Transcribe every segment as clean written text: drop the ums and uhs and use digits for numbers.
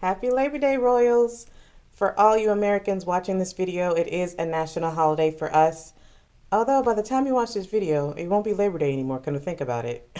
Happy Labor Day, Royals! For all you Americans watching this video, it is a national holiday for us. Although by the time you watch this video, it won't be Labor Day anymore, come to think about it.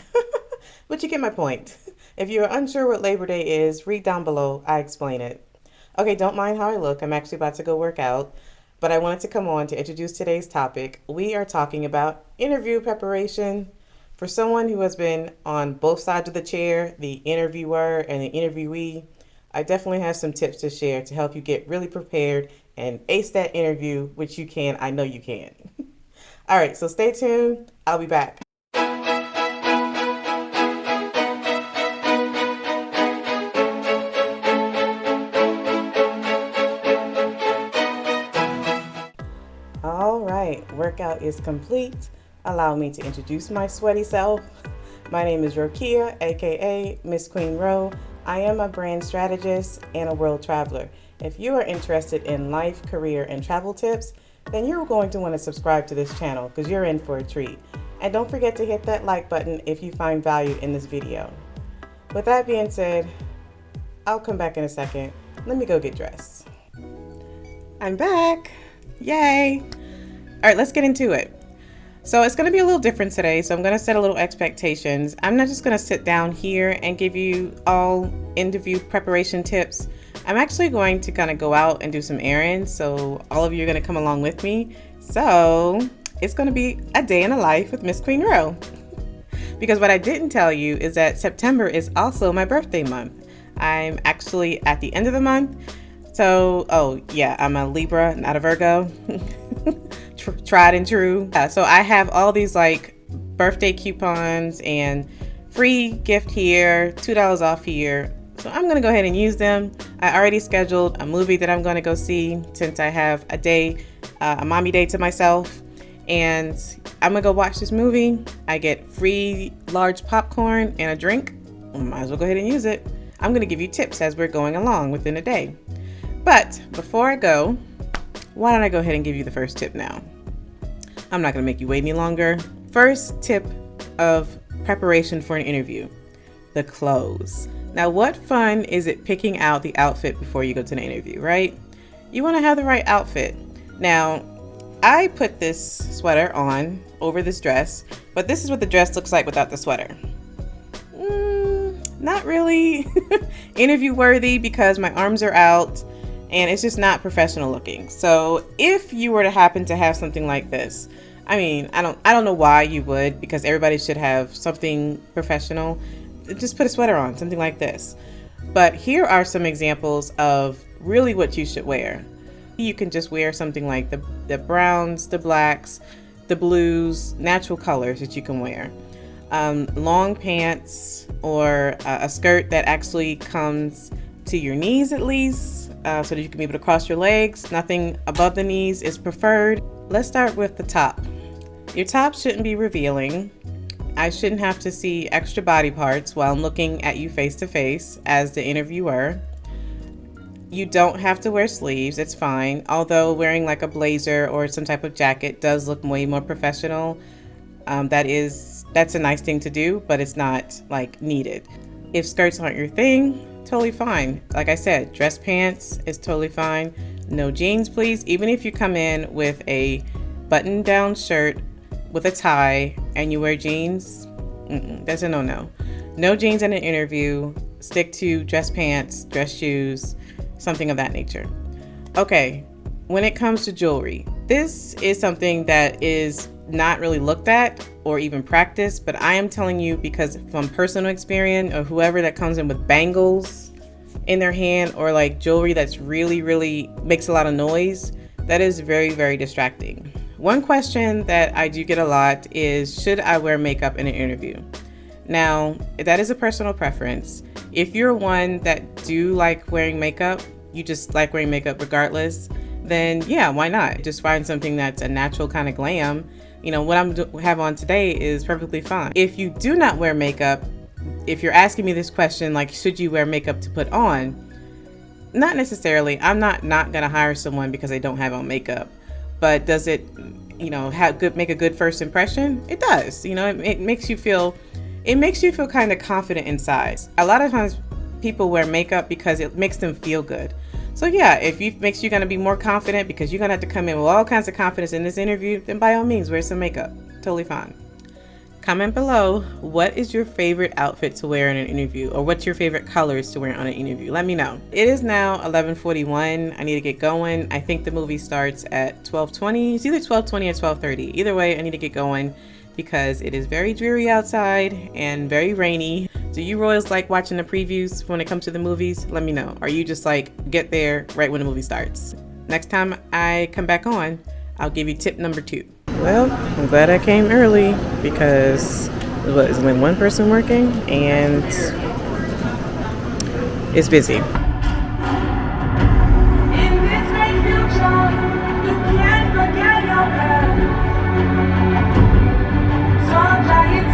But you get my point. If you are unsure what Labor Day is, read down below, I explain it. Okay, don't mind how I look, I'm actually about to go work out. But I wanted to come on to introduce today's topic. We are talking about interview preparation. For someone who has been on both sides of the chair, the interviewer and the interviewee, I definitely have some tips to share to help you get really prepared and ace that interview, which you can. I know you can. All right, so stay tuned. I'll be back. All right, workout is complete. Allow me to introduce my sweaty self. My name is Rokia, aka MsQueenRo. I am a brand strategist and a world traveler. If you are interested in life, career, and travel tips, then you're going to want to subscribe to this channel because you're in for a treat. And don't forget to hit that like button if you find value in this video. With that being said, I'll come back in a second. Let me go get dressed. I'm back. Yay. All right, let's get into it. So it's going to be a little different today, so I'm going to set a little expectations. I'm not just going to sit down here and give you all interview preparation tips. I'm actually going to kind of go out and do some errands, so all of you are going to come along with me. So it's going to be a day in the life with MsQueenRo. Because what I didn't tell you is that September is also my birthday month. I'm actually at the end of the month. So, oh yeah, I'm a Libra, not a Virgo. Tried and true. So I have all these like birthday coupons and free gift here, $2 off here. So I'm gonna go ahead and use them. I already scheduled a movie that I'm gonna go see since I have a day, a mommy day to myself. And I'm gonna go watch this movie. I get free large popcorn and a drink. Might as well go ahead and use it. I'm gonna give you tips as we're going along within a day. But before I go, why don't I go ahead and give you the first tip now? I'm not gonna make you wait any longer. First tip of preparation for an interview, the clothes. Now, what fun is it picking out the outfit before you go to the interview, right? You wanna have the right outfit. Now, I put this sweater on over this dress, but this is what the dress looks like without the sweater. Not really interview worthy because my arms are out and it's just not professional looking. So if you were to happen to have something like this, I mean, I don't know why you would, because everybody should have something professional. Just put a sweater on, something like this. But here are some examples of really what you should wear. You can just wear something like the browns, the blacks, the blues, natural colors that you can wear. Long pants or a skirt that actually comes to your knees at least, so that you can be able to cross your legs. Nothing above the knees is preferred. Let's start with the top. Your top shouldn't be revealing. I shouldn't have to see extra body parts while I'm looking at you face to face as the interviewer. You don't have to wear sleeves, it's fine. Although wearing like a blazer or some type of jacket does look way more professional. That's a nice thing to do, but it's not like needed. If skirts aren't your thing, totally fine. Like I said, dress pants is totally fine. No jeans, please. Even if you come in with a button-down shirt with a tie and you wear jeans, that's a no-no. No jeans in an interview. Stick to dress pants, dress shoes, something of that nature. Okay, when it comes to jewelry, this is something that is not really looked at or even practiced, but I am telling you because from personal experience, or whoever that comes in with bangles in their hand or like jewelry that's really makes a lot of noise, that is very distracting. One question that I do get a lot is, should I wear makeup in an interview? Now, that is a personal preference. If you're one that do like wearing makeup, you just like wearing makeup regardless, then yeah, why not? Just find something that's a natural kind of glam. You know, what have on today is perfectly fine. If you do not wear makeup, if you're asking me this question, like, should you wear makeup to put on? Not necessarily. I'm not gonna hire someone because they don't have on makeup. But does it, make a good first impression? It does. It makes you feel kind of confident inside. A lot of times people wear makeup because it makes them feel good. So yeah, if it makes you going to be more confident because you're going to have to come in with all kinds of confidence in this interview, then by all means, wear some makeup. Totally fine. Comment below, what is your favorite outfit to wear in an interview, or what's your favorite colors to wear on an interview? Let me know. It is now 11:41. I need to get going. I think the movie starts at 12:20. It's either 12:20 or 12:30. Either way, I need to get going because it is very dreary outside and very rainy. Do you royals like watching the previews when it comes to the movies? Let me know. Or you just like get there right when the movie starts? Next time I come back on, I'll give you tip number 2. Well, I'm glad I came early because there's only one person working and it's busy. In this great future, you can't forget your past. Some giant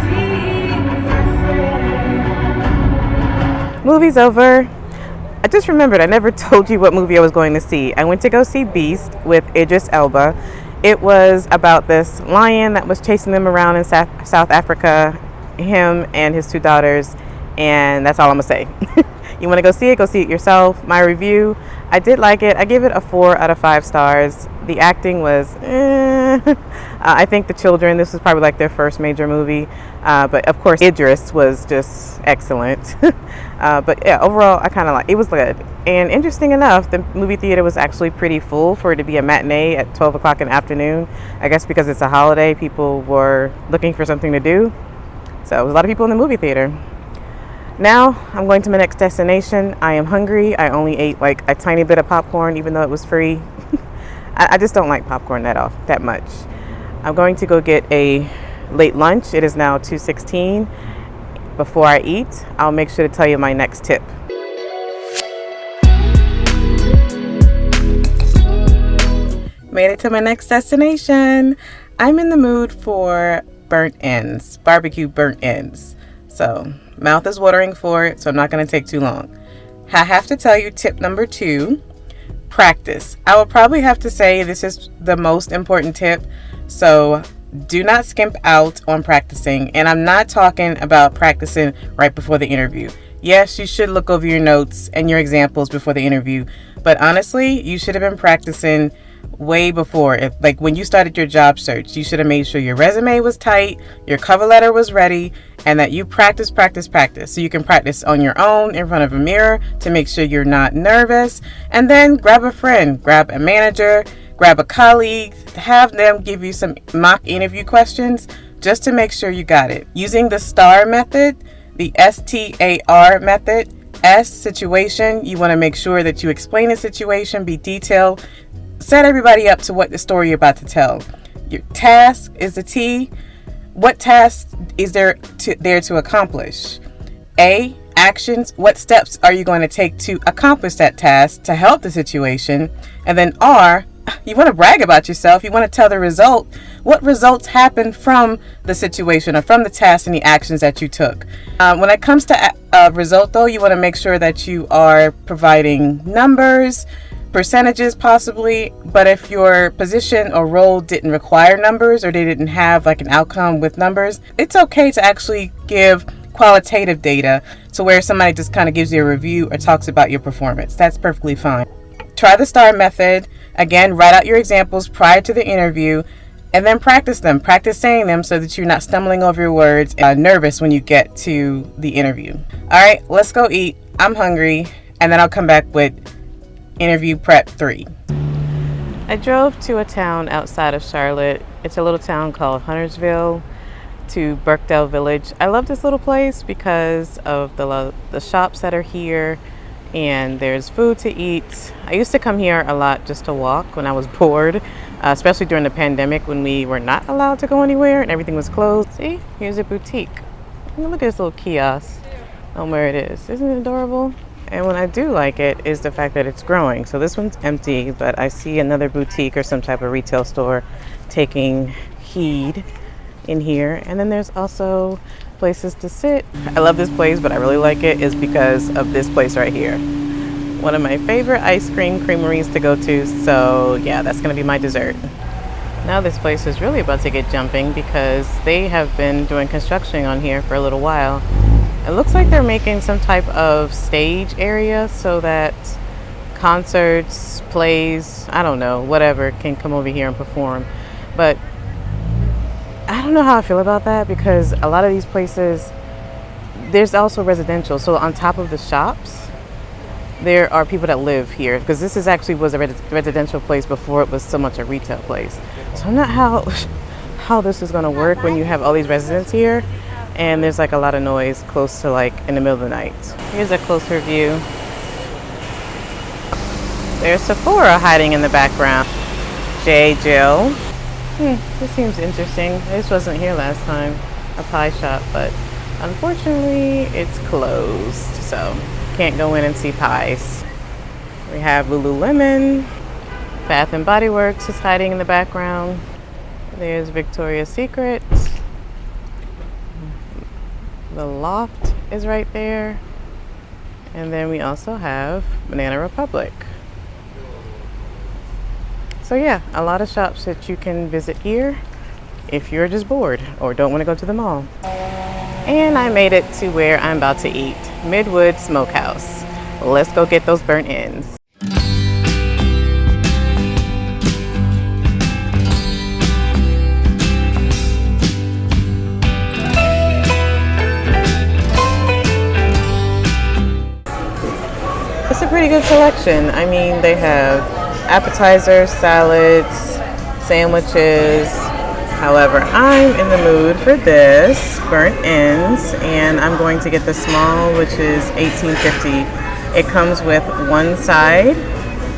tears, Movie's over. I just remembered I never told you what movie I was going to see. I went to go see Beast with Idris Elba. It was about this lion that was chasing them around in South Africa, him and his 2 daughters, and that's all I'm gonna say. You want to go see it yourself. My review, I did like it. I give it a 4 out of 5 stars. The acting was I think the children, this was probably like their first major movie, but of course Idris was just excellent. But yeah, overall I kind of like it. Was good. And interesting enough, the movie theater was actually pretty full for it to be a matinee at 12 o'clock in the afternoon. I guess because it's a holiday, people were looking for something to do, so there was a lot of people in the movie theater. Now I'm going to my next destination. I am hungry. I only ate like a tiny bit of popcorn even though it was free. I just don't like popcorn that much. I'm going to go get a late lunch. It is now 2:16. Before I eat, I'll make sure to tell you my next tip. Made it to my next destination. I'm in the mood for burnt ends, barbecue burnt ends. So mouth is watering for it, so I'm not going to take too long. I have to tell you tip number 2, practice. I will probably have to say this is the most important tip, so do not skimp out on practicing. And I'm not talking about practicing right before the interview. Yes, you should look over your notes and your examples before the interview, but honestly, you should have been practicing way before. Like when you started your job search, you should have made sure your resume was tight, your cover letter was ready, and that you practice. So you can practice on your own in front of a mirror to make sure you're not nervous. And then grab a friend, grab a manager, grab a colleague, have them give you some mock interview questions just to make sure you got it. Using the STAR method, the STAR method, S, situation, you want to make sure that you explain the situation, be detailed, set everybody up to what the story you're about to tell. Your task is the T. What task is there to accomplish? A, actions. What steps are you going to take to accomplish that task to help the situation? And then R, you want to brag about yourself. You want to tell the result. What results happened from the situation or from the task and the actions that you took? When it comes to result, though, you want to make sure that you are providing numbers, percentages possibly, but if your position or role didn't require numbers or they didn't have like an outcome with numbers, it's okay to actually give qualitative data to where somebody just kind of gives you a review or talks about your performance. That's perfectly fine. Try the STAR method. Again, write out your examples prior to the interview and then practice them. Practice saying them so that you're not stumbling over your words and nervous when you get to the interview. All right, let's go eat. I'm hungry, and then I'll come back with interview prep 3. I drove to a town outside of Charlotte. It's a little town called Huntersville, to Birkdale Village. I love this little place because of the shops that are here, and there's food to eat. I used to come here a lot just to walk when I was bored, especially during the pandemic when we were not allowed to go anywhere and everything was closed. See, here's a boutique. Look at this little kiosk on where it is. Isn't it adorable? And what I do like it is the fact that it's growing. So this one's empty, but I see another boutique or some type of retail store taking heed in here. And then there's also places to sit. I love this place, but I really like it is because of this place right here. One of my favorite ice cream creameries to go to. So yeah, that's gonna be my dessert. Now this place is really about to get jumping because they have been doing construction on here for a little while. It looks like they're making some type of stage area so that concerts, plays, I don't know, whatever, can come over here and perform. But I don't know how I feel about that, because a lot of these places, there's also residential. So on top of the shops, there are people that live here, because this is actually was a residential place before it was so much a retail place. So I'm not how this is going to work when you have all these residents here and there's like a lot of noise close to like in the middle of the night. Here's a closer view. There's Sephora hiding in the background. Jill. This seems interesting. This wasn't here last time, a pie shop, but unfortunately it's closed, so can't go in and see pies. We have Lululemon. Bath and Body Works is hiding in the background. There's Victoria's Secret. The Loft is right there. And then we also have Banana Republic. So yeah, a lot of shops that you can visit here if you're just bored or don't want to go to the mall. And I made it to where I'm about to eat, Midwood Smokehouse. Let's go get those burnt ends. It's a pretty good selection. I mean, they have appetizers, salads, sandwiches. However, I'm in the mood for this, burnt ends, and I'm going to get the small, which is $18.50. It comes with one side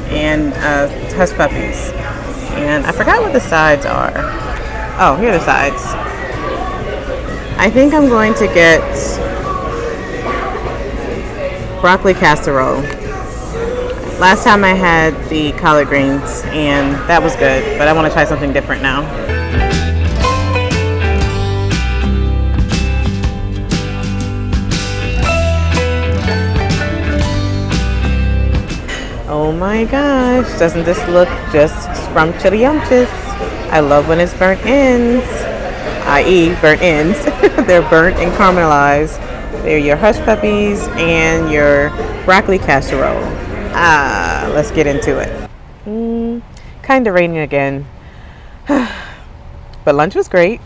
and hush puppies. And I forgot what the sides are. Oh, here are the sides. I think I'm going to get broccoli casserole. Last time I had the collard greens and that was good, but I want to try something different now. Oh my gosh, doesn't this look just scrumptious? I love when it's burnt ends, i.e. burnt ends. They're burnt and caramelized. They're your hush puppies and your broccoli casserole. Let's get into it. Kind of raining again. But lunch was great.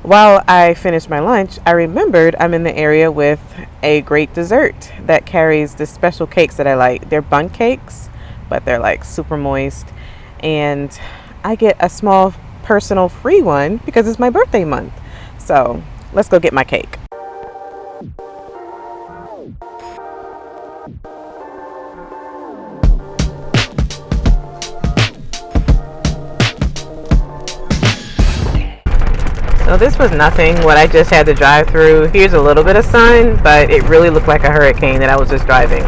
While I finished my lunch, I remembered I'm in the area with a great dessert that carries the special cakes that I like. They're bundt cakes, but they're like super moist. And I get a small personal free one because it's my birthday month. So let's go get my cake. So this was nothing, what I just had to drive through. Here's a little bit of sun, but it really looked like a hurricane that I was just driving.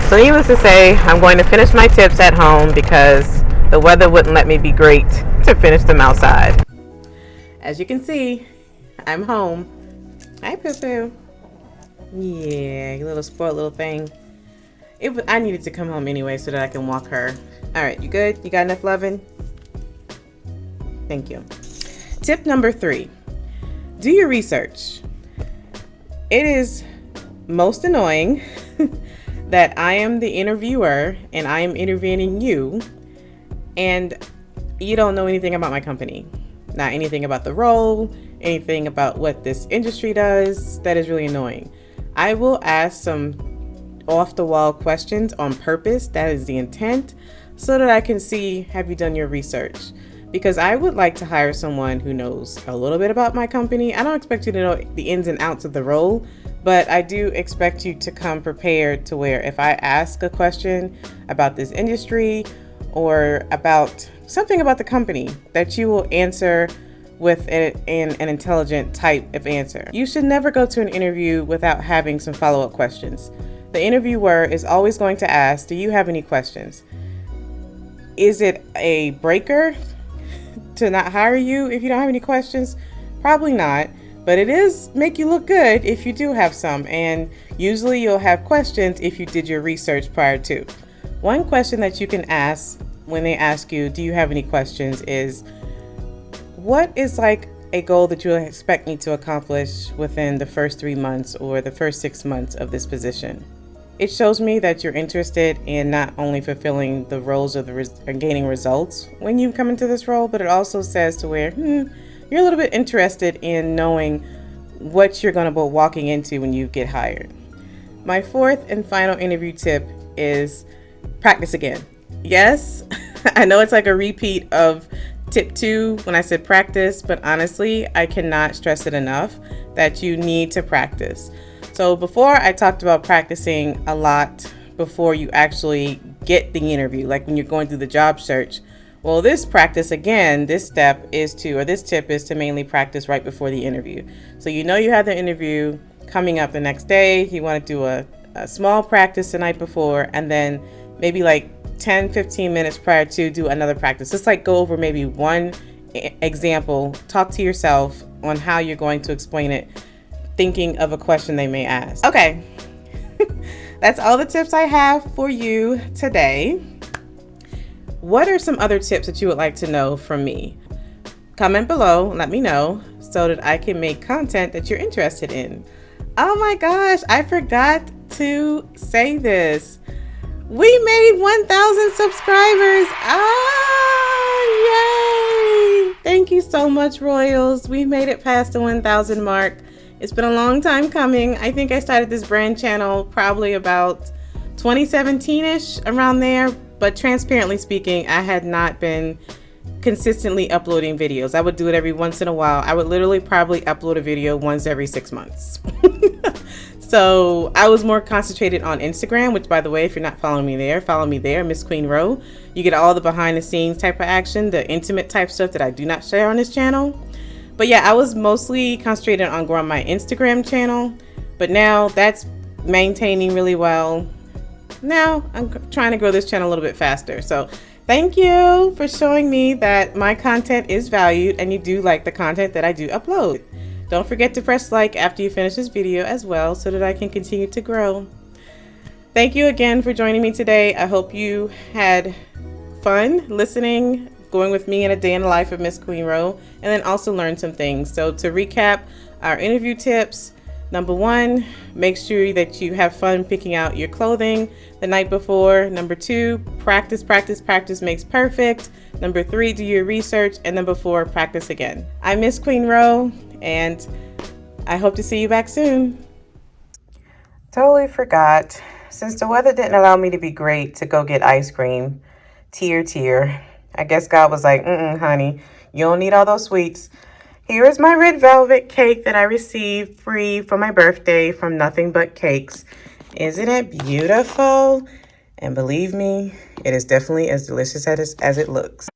So needless to say, I'm going to finish my tips at home because the weather wouldn't let me be great to finish them outside. As you can see, I'm home. Hi, Poo-Poo. Yeah, you little spoiled little thing. I needed to come home anyway so that I can walk her. All right, you good? You got enough loving? Thank you. Tip number 3. Do your research. It is most annoying that I am the interviewer and I am interviewing you and you don't know anything about my company. Not anything about the role, anything about what this industry does. That is really annoying. I will ask some off-the-wall questions on purpose. That is the intent, so that I can see, have you done your research? Because I would like to hire someone who knows a little bit about my company. I don't expect you to know the ins and outs of the role, but I do expect you to come prepared to where if I ask a question about this industry or about something about the company, that you will answer with an intelligent type of answer. You should never go to an interview without having some follow-up questions. The interviewer is always going to ask, do you have any questions? Is it a breaker to not hire you if you don't have any questions? Probably not, but it is make you look good if you do have some, and usually you'll have questions if you did your research prior to. One question that you can ask when they ask you, do you have any questions, is what is like a goal that you expect me to accomplish within the first 3 months or the first 6 months of this position. It shows me that you're interested in not only fulfilling the roles of and gaining results when you come into this role, but it also says to where you're a little bit interested in knowing what you're going to be walking into when you get hired. My fourth and final interview tip is practice again. Yes, I know it's like a repeat of tip 2 when I said practice, but honestly, I cannot stress it enough that you need to practice. So before I talked about practicing a lot before you actually get the interview, like when you're going through the job search. Well, this practice again, this tip is to mainly practice right before the interview. So you know you have the interview coming up the next day. You want to do a small practice the night before, and then maybe like 10-15 minutes prior to do another practice. Just like go over maybe one example, talk to yourself on how you're going to explain it, thinking of a question they may ask. Okay, that's all the tips I have for you today. What are some other tips that you would like to know from me? Comment below, let me know so that I can make content that you're interested in. Oh my gosh, I forgot to say this. We made 1,000 subscribers. Yay! Thank you so much, Royals. We made it past the 1,000 mark. It's been a long time coming. I think I started this brand channel probably about 2017-ish, around there. But transparently speaking, I had not been consistently uploading videos. I would do it every once in a while. I would literally probably upload a video once every 6 months. So I was more concentrated on Instagram, which by the way, if you're not following me there, follow me there, MsQueenRo. You get all the behind the scenes type of action, the intimate type stuff that I do not share on this channel. But yeah, I was mostly concentrated on growing my Instagram channel, but now that's maintaining really well. Now I'm trying to grow this channel a little bit faster. So thank you for showing me that my content is valued and you do like the content that I do upload. Don't forget to press like after you finish this video as well so that I can continue to grow. Thank you again for joining me today. I hope you had fun listening, going with me in a day in the life of MsQueenRo, and then also learn some things. So to recap our interview tips, number 1, make sure that you have fun picking out your clothing the night before. Number 2, practice makes perfect. Number 3, do your research. And number 4, practice again. I'm MsQueenRo, and I hope to see you back soon. Totally forgot. Since the weather didn't allow me to be great to go get ice cream, tear. I guess God was like, honey, you don't need all those sweets. Here is my red velvet cake that I received free for my birthday from Nothing But Cakes. Isn't it beautiful? And believe me, it is definitely as delicious as it looks.